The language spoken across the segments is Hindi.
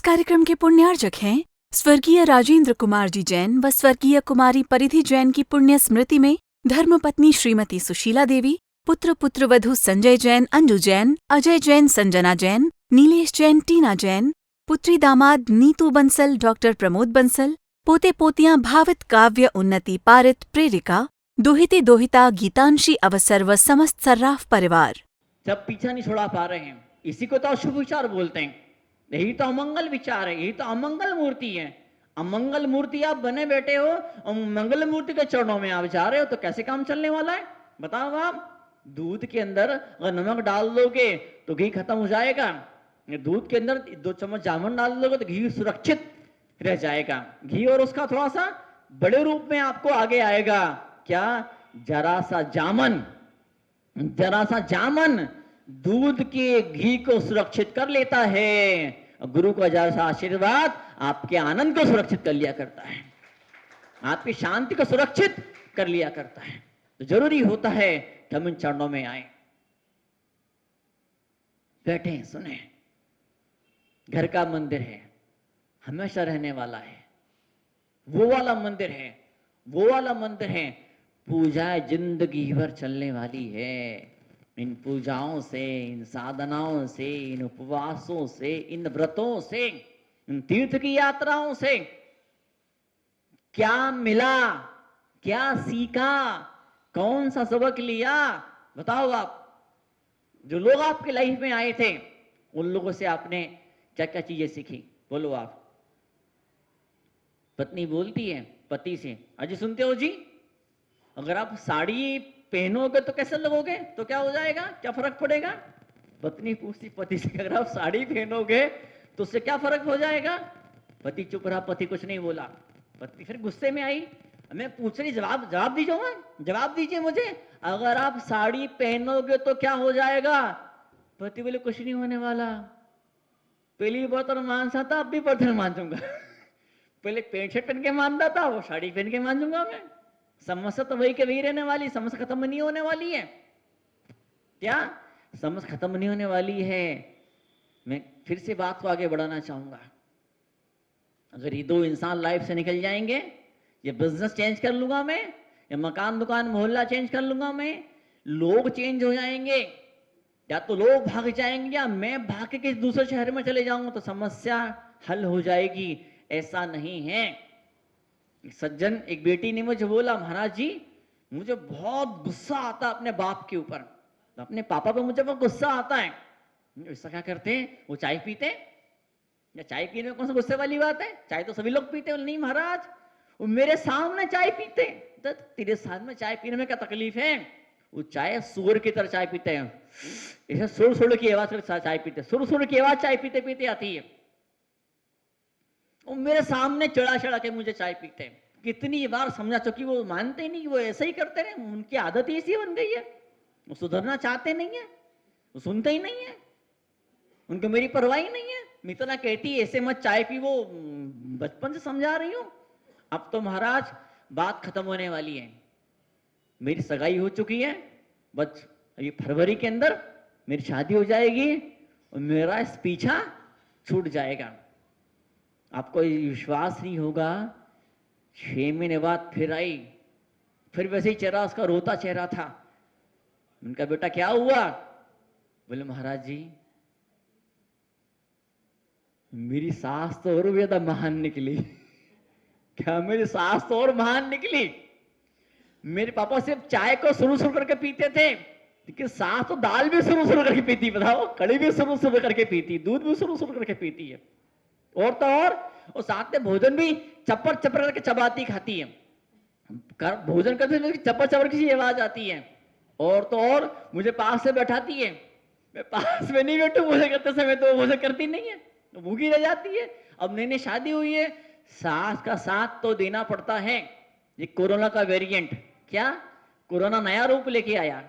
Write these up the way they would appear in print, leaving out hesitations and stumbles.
कार्यक्रम के पुण्यार्जक हैं स्वर्गीय राजेंद्र कुमार जी जैन व स्वर्गीय कुमारी परिधि जैन की पुण्य स्मृति में धर्मपत्नी श्रीमती सुशीला देवी, पुत्र पुत्रवधू संजय जैन अंजू जैन, अजय जैन संजना जैन, नीलेश जैन टीना जैन, पुत्री दामाद नीतू बंसल डॉक्टर प्रमोद बंसल, पोते पोतियां भावित काव्य उन्नति पारित प्रेरिका, दोहिते दोहिता गीतांशी अवसर व समस्त सर्राफ परिवार। जब पीछा नहीं छोड़ा पा रहे हैं, इसी को तो अशुभ विचार बोलते हैं। यही तो अमंगल विचार है, यही तो अमंगल मूर्ति है। अमंगल मूर्ति आप बने बैठे हो और मंगल मूर्ति के चरणों में आप जा रहे हो, तो कैसे काम चलने वाला है बताओ आप। दूध के अंदर अगर नमक डाल दोगे तो घी खत्म हो जाएगा, दूध के अंदर 2 चम्मच जामुन डाल दोगे तो घी सुरक्षित रह जाएगा। घी और उसका थोड़ा सा बड़े रूप में आपको आगे आएगा। क्या? जरा सा जामन, जरा सा जामन दूध के घी को सुरक्षित कर लेता है। गुरु का जरा सा आशीर्वाद आपके आनंद को सुरक्षित कर लिया करता है, आपकी शांति को सुरक्षित कर लिया करता है। तो जरूरी होता है कि हम इन चरणों में आए, बैठे सुने। घर का मंदिर है, हमेशा रहने वाला है, वो वाला मंदिर है, वो वाला मंदिर है। पूजा जिंदगी भर चलने वाली है। इन पूजाओं से, इन साधनाओं से, इन उपवासों से, इन व्रतों से, इन तीर्थ की यात्राओं से क्या मिला, क्या सीखा, कौन सा सबक लिया बताओ आप। जो लोग आपके लाइफ में आए थे उन लोगों से आपने क्या क्या चीजें सीखी बोलो आप। पत्नी बोलती है पति से, अजी सुनते हो जी, अगर आप साड़ी पहनोगे तो कैसे लगोगे, तो क्या हो जाएगा, क्या फर्क पड़ेगा। पत्नी पूछती पति से, अगर आप साड़ी पहनोगे तो उससे क्या फर्क हो जाएगा। पति चुप रहा, पति कुछ नहीं बोला। पत्नी फिर गुस्से में आई, मैं पूछ रही, जवाब दीजिए, जवाब दीजिए मुझे, अगर आप साड़ी पहनोगे तो क्या हो जाएगा। पति बोले कुछ नहीं होने वाला, पहली बर्तन मानसा था, अब भी बर्तन मांजूंगा। पहले पेंट शर्ट पहन के मानता था, वो साड़ी पहन के मांजूंगा मैं। समस्या तो वही के वही रहने वाली, समस्या खत्म नहीं होने वाली है। क्या समस्या खत्म नहीं होने वाली है। मैं फिर से बात को आगे बढ़ाना चाहूंगा। अगर ये 2 इंसान लाइफ से निकल जाएंगे, ये बिजनेस चेंज कर लूंगा मैं, ये मकान दुकान मोहल्ला चेंज कर लूंगा मैं, लोग चेंज हो जाएंगे, या तो लोग भाग जाएंगे या मैं भाग के किसी दूसरे शहर में चले जाऊंगा तो समस्या हल हो जाएगी। ऐसा नहीं है। सज्जन, एक बेटी ने मुझे बोला, महाराज जी मुझे बहुत गुस्सा आता अपने बाप के ऊपर, तो अपने पापा पे मुझे बहुत गुस्सा आता है। ऐसा क्या करते हैं, वो चाय पीते हैं, या चाय पीने में कौन सा गुस्से वाली बात है, चाय तो सभी लोग पीते हैं। नहीं महाराज, वो मेरे सामने चाय पीते, तो तेरे सामने चाय पीने में क्या तकलीफ है। वो चाय सुअर की तरह चाय पीते हैं, ऐसे सुर सुर की आवाज से चाय पीते, सुर सुर की आवाज चाय पीते पीते आती है। वो मेरे सामने चढ़ा चढ़ा के मुझे चाय पीते हैं। कितनी बार समझा चुकी, वो मानते ही नहीं, वो ऐसे ही करते रहे, उनकी आदत ही ऐसी बन गई है। वो सुधरना चाहते नहीं है, वो सुनते ही नहीं है, उनको मेरी परवाह ही नहीं है। मैं इतना कहती ऐसे मत चाय पी, वो बचपन से समझा रही हूं। अब तो महाराज बात खत्म होने वाली है, मेरी सगाई हो चुकी है, बस अभी फरवरी के अंदर मेरी शादी हो जाएगी और मेरा इस पीछा छूट जाएगा। आपको विश्वास नहीं होगा, 6 महीने बाद फिर आई, फिर वैसे ही चेहरा, उसका रोता चेहरा था। उनका बेटा क्या हुआ, बोले महाराज जी मेरी सास तो और ज्यादा महान निकली। क्या मेरी सास तो और महान निकली। मेरे पापा सिर्फ चाय को शुरू शुरू करके पीते थे, लेकिन सास तो दाल भी शुरू शुरू करके पीती, बताओ, कड़ी भी शुरू शुरू करके पीती, दूध भी शुरू शुरू करके पीती है, और तो और साथ में भोजन भी चप्पर चप्पर करके चबाती खाती है। भोजन करते चप्पर चप्पर की आवाज आती है, और तो और मुझे पास से बैठाती है। मैं पास में नहीं बैठू भोजन करते समय तो भोजन करती नहीं है, तो भूखी रह जाती है। अब नई नई शादी हुई है, सास का साथ तो देना पड़ता है। ये कोरोना का वेरिएंट, क्या कोरोना नया रूप लेके आया,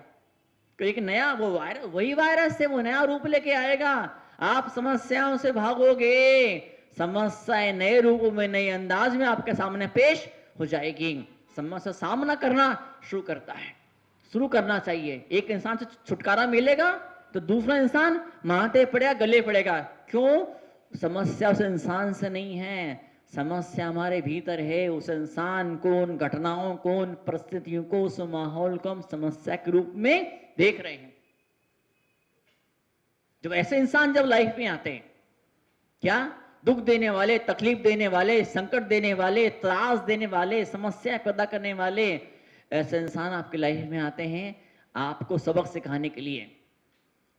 एक नया वो वायरस, वही वायरस से वो नया रूप लेके आएगा। आप समस्याओं से भागोगे, समस्याएं नए रूप में, नए अंदाज में आपके सामने पेश हो जाएगी। समस्या सामना करना शुरू करना चाहिए। एक इंसान से छुटकारा मिलेगा तो दूसरा इंसान माथे पड़ेगा, गले पड़ेगा। क्यों? समस्या उस इंसान से नहीं है, समस्या हमारे भीतर है। उस इंसान को, उन घटनाओं को, उन परिस्थितियों को, उस माहौल को हम समस्या के रूप में देख रहे हैं। जब ऐसे इंसान जब लाइफ में आते हैं, क्या दुख देने वाले, तकलीफ देने वाले, संकट देने वाले, त्रास देने वाले, समस्या पैदा करने वाले ऐसे इंसान आपकी लाइफ में आते हैं आपको सबक सिखाने के लिए,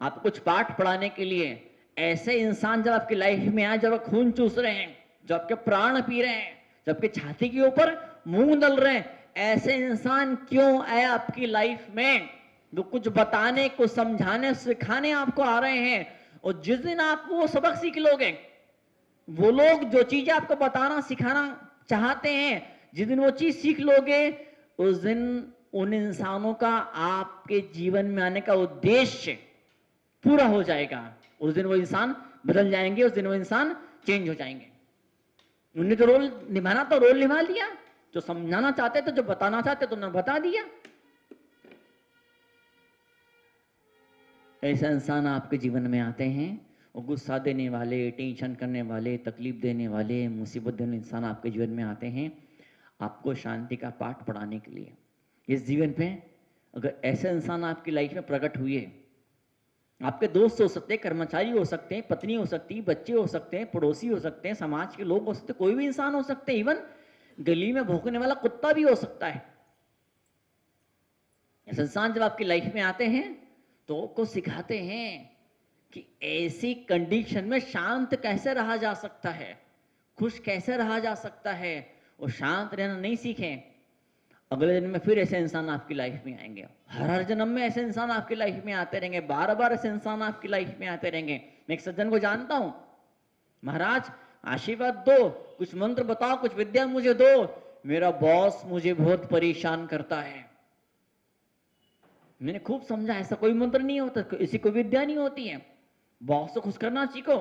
आपको कुछ पाठ पढ़ाने के लिए। ऐसे इंसान जब आपकी लाइफ में आए, जब आप खून चूस रहे हैं, जब आपके प्राण पी रहे हैं, जब आपकी छाती के ऊपर मुंह डल रहे हैं, ऐसे इंसान क्यों आए आपकी लाइफ में? वो कुछ बताने, कुछ समझाने, सिखाने आपको आ रहे हैं। और जिस दिन आप वो सबक सीख लोगे, वो लोग जो चीजें आपको बताना सिखाना चाहते हैं, जिस दिन वो चीज सीख लोगे, उस दिन उन इंसानों का आपके जीवन में आने का उद्देश्य पूरा हो जाएगा। उस दिन वो इंसान बदल जाएंगे, उस दिन वो इंसान चेंज हो जाएंगे। उन्हें तो रोल निभाना, तो रोल निभा लिया। जो समझाना चाहते थे, जो बताना चाहते तो उन्होंने बता दिया। ऐसे इंसान आपके जीवन में आते हैं और गुस्सा देने वाले, टेंशन करने वाले, तकलीफ देने वाले, मुसीबत देने इंसान आपके जीवन में आते हैं आपको शांति का पाठ पढ़ाने के लिए। इस जीवन पे अगर ऐसे इंसान आपकी लाइफ में प्रकट हुए, आपके दोस्त हो सकते हैं, कर्मचारी हो सकते हैं, पत्नी हो सकती है, बच्चे हो सकते हैं, पड़ोसी हो सकते हैं, समाज के लोग हो सकते हैं, कोई भी इंसान हो सकते हैं, इवन गली में भौंकने वाला कुत्ता भी हो सकता है। ऐसे इंसान जब आपकी लाइफ में आते हैं तो आपको सिखाते हैं कि ऐसी कंडीशन में शांत कैसे रहा जा सकता है, खुश कैसे रहा जा सकता है। और शांत रहना नहीं सीखें, अगले जन्म में फिर ऐसे इंसान आपकी लाइफ में आएंगे। हर जन्म में ऐसे इंसान आपकी लाइफ में आते रहेंगे, बार बार ऐसे इंसान आपकी लाइफ में आते रहेंगे। मैं एक सज्जन को जानता हूं, महाराज आशीर्वाद दो, कुछ मंत्र बताओ, कुछ विद्या मुझे दो, मेरा बॉस मुझे बहुत परेशान करता है। मैंने खूब समझा, ऐसा कोई मंत्र नहीं होता, ऐसी कोई विद्या नहीं होती है। बॉस को खुश करना सीखो,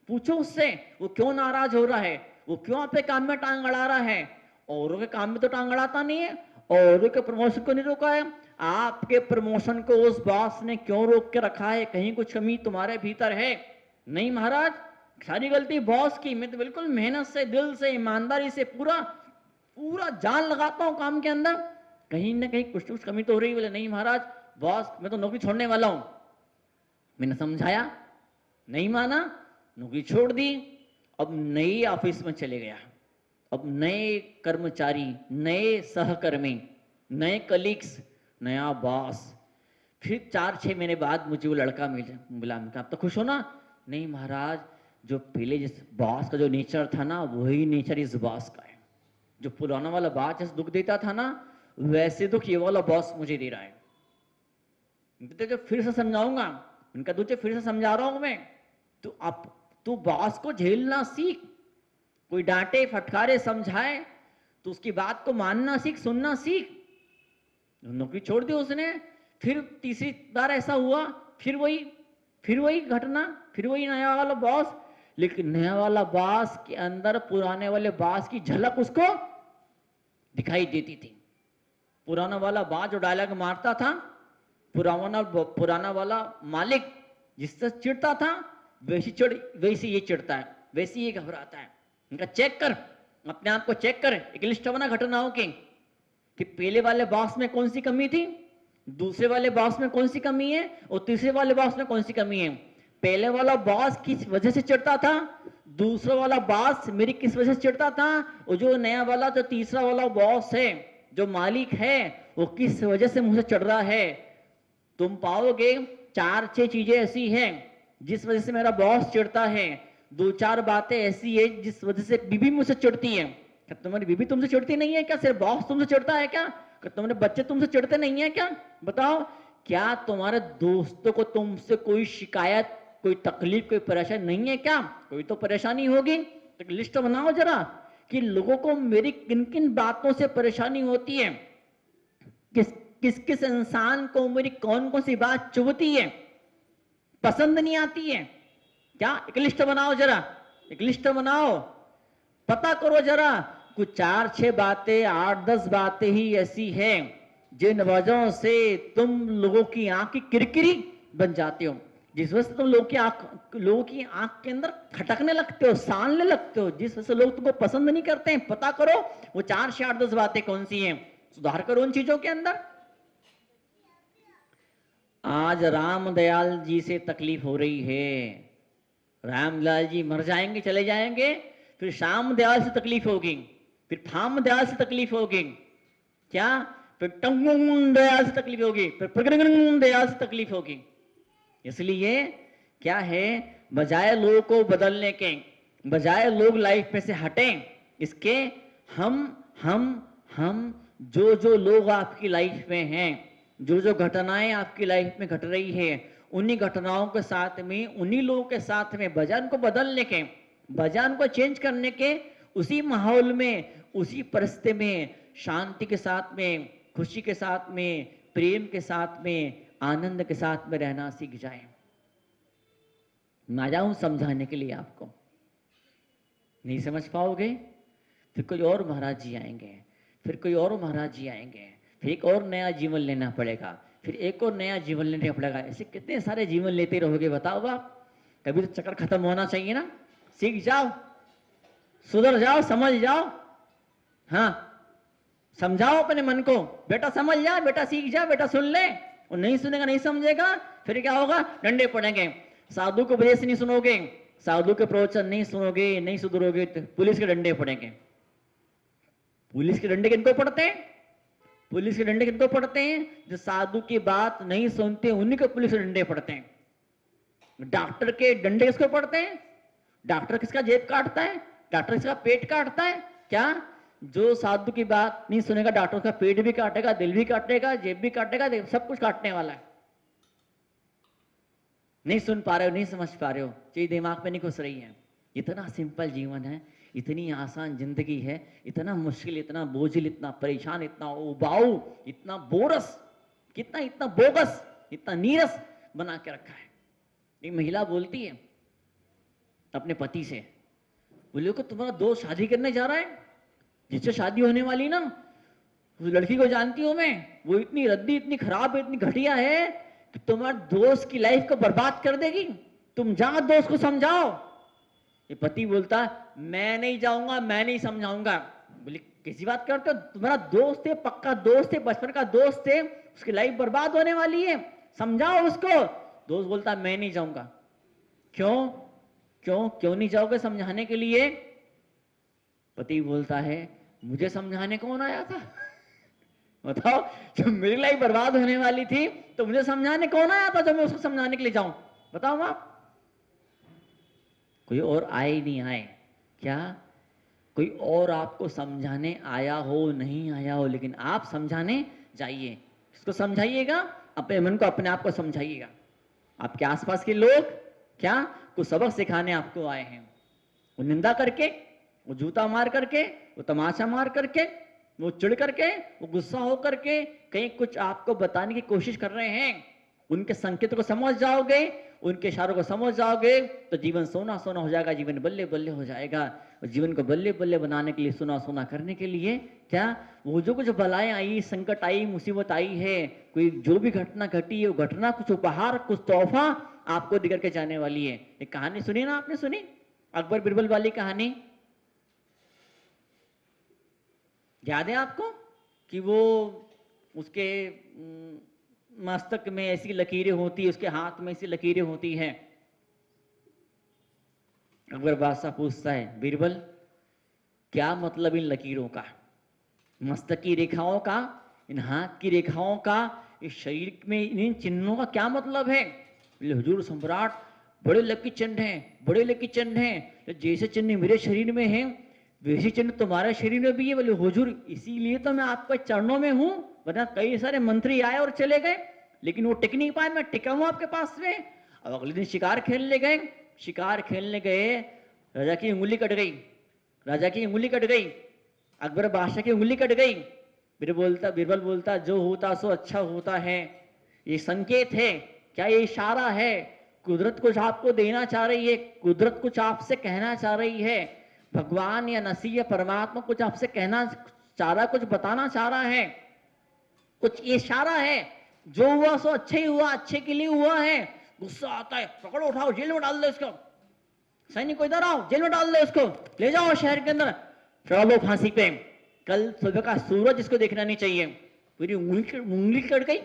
पूछो उससे वो क्यों नाराज हो रहा है, वो क्यों आपके काम में टांग अड़ा रहा है। औरों के काम में तो टांग अड़ाता नहीं है, औरों के प्रमोशन को नहीं रोका है, आपके प्रमोशन को उस बॉस ने क्यों रोक के रखा है? कहीं कुछ कमी तुम्हारे भीतर है? नहीं महाराज, सारी गलती बॉस की। मैं तो बिल्कुल मेहनत से, दिल से, ईमानदारी से पूरा पूरा जान लगाता हूं काम के अंदर, कहीं ना कहीं कुछ कुछ कमी तो हो रही है। बोले नहीं महाराज, बॉस मैं तो नौकरी छोड़ने वाला हूं। मैंने समझाया, नहीं माना, नौकरी छोड़ दी। अब नई ऑफिस में चले गया, अब नए कर्मचारी, नए सहकर्मी, नए कलीग्स, नया बॉस। फिर 4-6 महीने बाद मुझे वो लड़का मिला। आप तो खुश हो ना? नहीं महाराज, जो पहले जिस बॉस का जो नेचर था ना, वही नेचर इस बॉस का है। जो पुराना वाला बॉस जैसे दुख देता था ना, वैसे दुख ये वाला बॉस मुझे दे रहा है। तो फिर से समझाऊंगा, उनका तुझे फिर से समझा रहा हूं मैं, तू बॉस को झेलना सीख। कोई डांटे, फटकारे, समझाए तो उसकी बात को मानना सीख, सुनना सीख। नौकरी छोड़ दी उसने। फिर तीसरी बार ऐसा हुआ, फिर वही घटना, फिर वही नया वाला बॉस। लेकिन नया वाला बॉस के अंदर पुराने वाले बॉस की झलक उसको दिखाई देती थी। पुराना वाला बॉस जो डायलॉग मारता था, पुराना वाला मालिक जिससे चिढ़ता था, वैसे ये चिढ़ता है, वैसे ये घबराता है। इनका चेक कर, अपने आप को चेक कर, एक लिस्ट बना घटनाओं की कि पहले वाले बॉस में कौन सी कमी थी, दूसरे वाले बॉस में कौन सी कमी है, और तीसरे वाले बॉस में कौन सी कमी है। पहले वाला बॉस किस वजह से चिढ़ता था, दूसरा वाला बॉस मेरी किस वजह से चिढ़ता था, और जो नया वाला, जो तीसरा वाला बॉस है, जो मालिक है, वो किस वजह से मुझसे चिढ़ रहा है। तुम पाओगे 4-6 चीजें ऐसी हैं जिस वजह से मेरा बॉस चिढ़ता है, 2-4 बातें ऐसी है जिस वजह से बीबी मुझसे चिढ़ती है। क्या तुम्हारी बीबी तुमसे चिढ़ती नहीं है क्या? सिर्फ बॉस तुमसे चिढ़ता है क्या? तुम्हारे बच्चे तुमसे चिढ़ते नहीं है क्या? बताओ, क्या तुम्हारे दोस्तों को तुमसे कोई शिकायत, कोई तकलीफ, कोई परेशानी नहीं है क्या? कोई तो परेशानी होगी। एक लिस्ट बनाओ जरा कि लोगों को मेरी किन किन बातों से परेशानी होती है, किस किस इंसान को मेरी कौन कौन सी बात चुभती है, पसंद नहीं आती है। क्या एक लिस्ट बनाओ जरा, एक लिस्ट बनाओ, पता करो जरा। कुछ 4-6 बातें, 8-10 बातें ही ऐसी हैं जिन वजहों से तुम लोगों की आंख की किरकिरी बन जाते हो। जिस वजह से तुम लोगों की आंख के अंदर खटकने लगते हो, सानने लगते हो, जिस वजह से लोग तुमको पसंद नहीं करते हैं, पता करो वो 4 से 8 10 बातें कौन सी हैं, सुधार करो उन चीजों के अंदर। आज रामदयाल जी से तकलीफ हो रही है, रामलाल जी मर जाएंगे, चले जाएंगे, फिर श्याम दयाल से तकलीफ होगी, फिर थाम दयाल से तकलीफ होगी, क्या, फिर टंगुंग दयाल से तकलीफ होगी, फिर प्रगंग दयाल से तकलीफ होगी। इसलिए क्या है, बजाय लोगों को बदलने के, बजाय लोग लाइफ में से हटें, इसके हम जो जो लोग आपकी लाइफ में हैं, जो जो घटनाएं आपकी लाइफ में घट रही है, उन्हीं घटनाओं के साथ में, उन्हीं लोगों के साथ में, बजाय उनको बदलने के, बजाय उनको चेंज करने के, उसी माहौल में, उसी परिस्थिति में, शांति के साथ में, खुशी के साथ में, प्रेम के साथ में, आनंद के साथ में रहना सीख जाए। मैं जाऊं समझाने के लिए, आपको नहीं समझ पाओगे, फिर कोई और महाराज जी आएंगे, फिर कोई और महाराज जी आएंगे, फिर एक और नया जीवन लेना पड़ेगा, फिर एक और नया जीवन लेना पड़ेगा। ऐसे कितने सारे जीवन लेते रहोगे बताओ आप? कभी तो चक्कर खत्म होना चाहिए ना। सीख जाओ, सुधर जाओ, समझ जाओ। हाँ, समझाओ अपने मन को, बेटा समझ जा, बेटा सीख जा, बेटा सुन ले। और नहीं सुनेगा, नहीं समझेगा, फिर क्या होगा, डंडे पड़ेंगे। साधु को वजह से नहीं सुनोगे, साधु के प्रवचन नहीं सुनोगे, नहीं सुधरोगे, तो पुलिस के डंडे पड़ेंगे। पुलिस के डंडे किनको पड़ते हैं? पुलिस के डंडे किनको पड़ते हैं? जो साधु की बात नहीं सुनते, उन्हीं को पुलिस के डंडे पड़ते हैं। डॉक्टर के डंडे किसको पड़ते हैं? डॉक्टर किसका जेब काटता है? डॉक्टर किसका पेट काटता है? क्या? जो साधु की बात नहीं सुनेगा, डॉक्टर का पेट भी काटेगा, दिल भी काटेगा, जेब भी काटेगा, सब कुछ काटने वाला है। नहीं सुन पा रहे हो, नहीं समझ पा रहे हो, चीज दिमाग में नहीं घुस रही है। इतना सिंपल जीवन है, इतनी आसान जिंदगी है, इतना मुश्किल, इतना बोझिल, इतना परेशान, इतना उबाऊ, इतना बोरस, कितना इतना बोगस, इतना नीरस बना के रखा है। एक महिला बोलती है अपने पति से, बोले को तुम्हारा दोस्त शादी करने जा रहा है, जिससे शादी होने वाली ना, उस लड़की को जानती हूं मैं, वो इतनी रद्दी, इतनी खराब, इतनी घटिया है कि तुम्हारे दोस्त की लाइफ को बर्बाद कर देगी। तुम जाओ, दोस्त को समझाओ। ये पति बोलता, मैं नहीं जाऊंगा, मैं नहीं समझाऊंगा। बोले कैसी बात करते हो, तुम्हारा दोस्त है, पक्का दोस्त है, बचपन का दोस्त है, उसकी लाइफ बर्बाद होने वाली है, समझाओ उसको। दोस्त बोलता, मैं नहीं जाऊंगा। क्यों क्यों क्यों नहीं जाओगे समझाने के लिए? पति बोलता है, मुझे समझाने कौन आया था? बताओ, जब मेरी लाइफ बर्बाद होने वाली थी तो मुझे समझाने कौन आया था, जब मैं उसको समझाने के लिए जाऊं? बताओ आप। कोई और आए ही नहीं आए क्या? कोई और आपको समझाने आया हो, नहीं आया हो, लेकिन आप समझाने जाइए। इसको समझाइएगा, अपने मन को, अपने आप को समझाइएगा। आपके आसपास के लोग क्या कुछ सबक सिखाने आपको आए हैं। वो निंदा करके, वो जूता मार करके, वो तमाशा मार करके, वो चिढ़ करके, वो गुस्सा हो करके कहीं कुछ आपको बताने की कोशिश कर रहे हैं। उनके संकेत को समझ जाओगे, उनके इशारों को समझ जाओगे तो जीवन सोना सोना हो जाएगा, जीवन बल्ले बल्ले हो जाएगा। और जीवन को बल्ले बल्ले बनाने के लिए, सोना सोना करने के लिए क्या, वो जो कुछ बलाएं आई, संकट आई, मुसीबत आई है, कोई जो भी घटना घटी है, वो घटना कुछ उपहार, कुछ तोहफा आपको देकर के जाने वाली है। एक कहानी सुनी ना आपने? सुनी अकबर बिरबल वाली कहानी? याद है आपको कि वो उसके मस्तक में ऐसी लकीरें होती है, उसके हाथ में ऐसी लकीरें होती हैं। अकबर बादशाह पूछता है, बीरबल क्या मतलब इन लकीरों का, मस्तक की रेखाओं का, इन हाथ की रेखाओं का, इस शरीर में इन चिन्हों का क्या मतलब है? हुजूर सम्राट, बड़े लकी चिन्ह हैं, बड़े लकी चिन्ह हैं। जैसे चिन्ह मेरे शरीर में है, वैसे चिन्ह तुम्हारे शरीर में भी है। बोले हुजूर, इसीलिए तो मैं आपके चरणों में हूं, वरना कई सारे मंत्री आए और चले गए, लेकिन वो टिक नहीं पाए, मैं टिका हूं आपके पास में। अब अगले दिन शिकार खेलने गए, शिकार खेलने गए, राजा की उंगली कट गई, राजा की उंगली कट गई, अकबर बादशाह की उंगली कट गई। बीरबल बोलता, जो होता सो अच्छा होता है, ये संकेत है क्या, ये इशारा है? कुदरत कुछ आपको देना चाह रही है, कुदरत कुछ आपसे कहना चाह रही है, भगवान या नसीह या परमात्मा कुछ आपसे कहना चाह रहा, कुछ बताना चाह रहा है, कुछ इशारा है। जो हुआ सो अच्छे ही हुआ, अच्छे के लिए हुआ है, गुस्सा आता है, पकड़ो उठाओ जेल में डाल दो इसको, सैनिक को इधर आओ जेल में डाल दो इसको, ले जाओ शहर के अंदर, चढ़ा दो फांसी पे। कल सुबह का सूरज इसको देखना नहीं चाहिए। पूरी उंगली कट गई,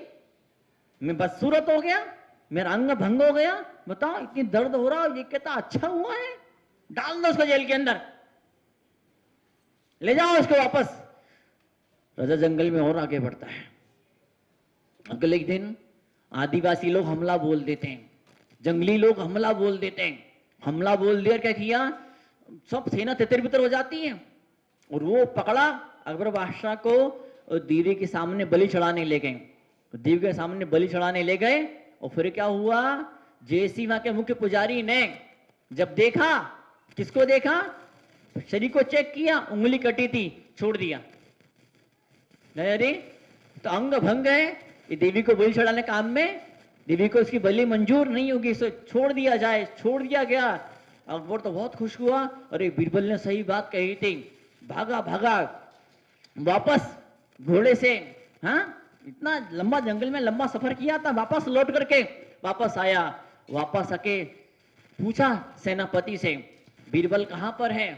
मैं बदसूरत हो गया, मेरा अंग भंग हो गया, बताओ इतनी दर्द हो रहा, ये कहता अच्छा हुआ है, डाल दो उसको जेल के अंदर, ले जाओ इसको वापस। राजा जंगल में और आगे बढ़ता है। अगले दिन आदिवासी लोग हमला बोल देते हैं, जंगली लोग हमला बोल देते हैं। हमला बोल दिया, क्या किया, सब सेना तितर बितर हो जाती है और वो पकड़ा अकबर बादशाह को और देवी के सामने बलि चढ़ाने ले गए। देवी के सामने बलि चढ़ाने ले गए और फिर क्या हुआ, जैसी वहां के मुख्य पुजारी ने जब देखा, किसको देखा, शरीर को चेक किया, उंगली कटी थी, छोड़ दिया। अरे तो अंग भंग है, ये देवी को बलि चढ़ाने काम में, देवी को इसकी बलि मंजूर नहीं होगी, इसे छोड़ दिया जाए, छोड़ दिया गया। अकबर तो बहुत खुश हुआ, अरे बीरबल ने सही बात कही थी, भागा भागा वापस घोड़े से, हाँ इतना लंबा जंगल में लंबा सफर किया था, वापस लौट करके वापस आया। वापस आके पूछा सेनापति से, बीरबल कहाँ पर है,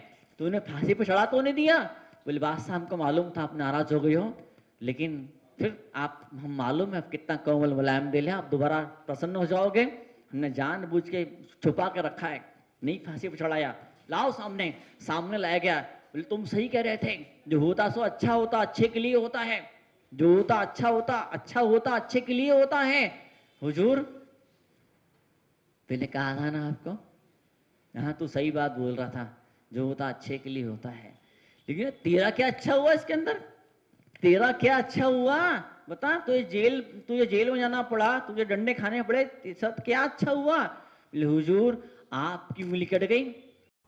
तूने फांसी पे चढ़ा तो नहीं दिया? बोले बादशाह हमको मालूम था आप नाराज हो गए हो, लेकिन फिर आप, हम मालूम है आप कितना कोमल मुलायम दिल है, आप दोबारा प्रसन्न हो जाओगे, हमने जानबूझ के छुपा के रखा है, नहीं फांसी पे चढ़ाया, लाओ सामने। सामने लाया गया। बोले तुम सही कह रहे थे, जो होता सो अच्छा होता, अच्छे के लिए होता है, जो होता अच्छा होता, अच्छा होता अच्छे के लिए होता है। हुजूर पहले कहा था ना आपको, हाँ तू सही बात बोल रहा था, जो होता अच्छे के लिए होता है, लेकिन तेरा क्या अच्छा हुआ इसके अंदर, तेरा क्या अच्छा हुआ बता, तुझे जेल में जाना पड़ा, तुझे डंडे खाने पड़े, सब क्या अच्छा हुआ? हुजूर आपकी उंगली कट गई।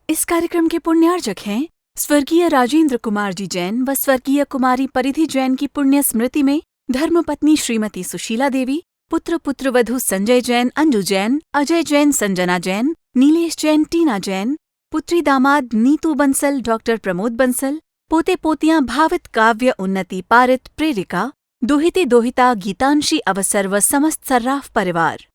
इस कार्यक्रम के पुण्यार्जक हैं स्वर्गीय राजेंद्र कुमार जी जैन व स्वर्गीय कुमारी परिधि जैन की पुण्य स्मृति में धर्मपत्नी श्रीमती सुशीला देवी, पुत्र पुत्रवधू संजय जैन अंजू जैन, अजय जैन संजना जैन, नीलेश जैन टीना जैन, पुत्री दामाद नीतू बंसल डॉक्टर प्रमोद बंसल, पोते पोतियां भावित काव्य उन्नति पारित प्रेरिका, दोहिते दोहिता गीतांशी अवसर व समस्त सर्राफ परिवार।